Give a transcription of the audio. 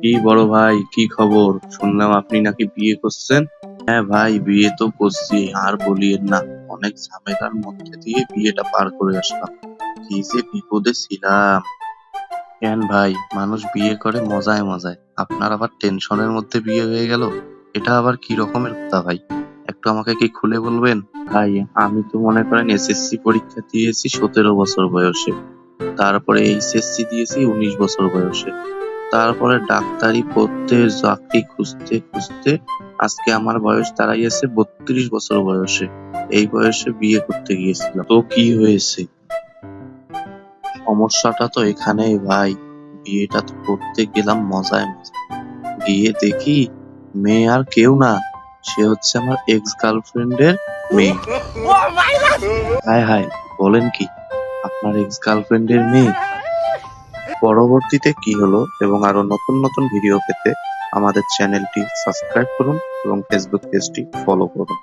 কি বড় ভাই, কি খবর? শুনলাম আপনি নাকি বিয়ে করছেন। হ্যাঁ ভাই, বিয়ে তো করছি, আর বলিয়েন না। অনেক ঝামেলার মধ্যে দিয়ে বিয়েটা পার করে আসলাম। কি যে বিপদে ছিলাম। কেন ভাই, মানুষ বিয়ে করে মজায় মজায়, আপনার আবার টেনশনের মধ্যে বিয়ে হয়ে গেল? এটা আবার কি রকমের কথা ভাই? একটু আমাকে কি খুলে বলবেন? ভাই, আমি তো মনে করেন এসএসসি পরীক্ষা দিয়েছি 17 বছর বয়সে। তারপরে এইচএসসি দিয়েছি 19 বছর বয়সে। তারপরে ডাক্তারি পড়তে, চাকরি খুঁজতে খুঁজতে আজকে আমার বয়স দাঁড়াইয়াছে 32 বছর বয়সে। এই বয়সে বিয়ে করতে গিয়েছিলাম, তো কি হয়েছে? সমস্যাটা তো এখানেই ভাই। বিয়েটা তো করতে গেলাম মজায় মজায়, গিয়ে দেখি মেয়ে আর কেউ না, সে হচ্ছে আমার এক্স গার্লফ্রেন্ডের মেয়ে। হায় হায়, বলেন কি? আপনার এক্স গার্লফ্রেন্ডের মেয়ে? পরবর্তীতে কি হলো এবং আরো নতুন নতুন ভিডিও পেতে আমাদের চ্যানেলটি সাবস্ক্রাইব করুন এবং ফেসবুক পেজটি ফলো করুন।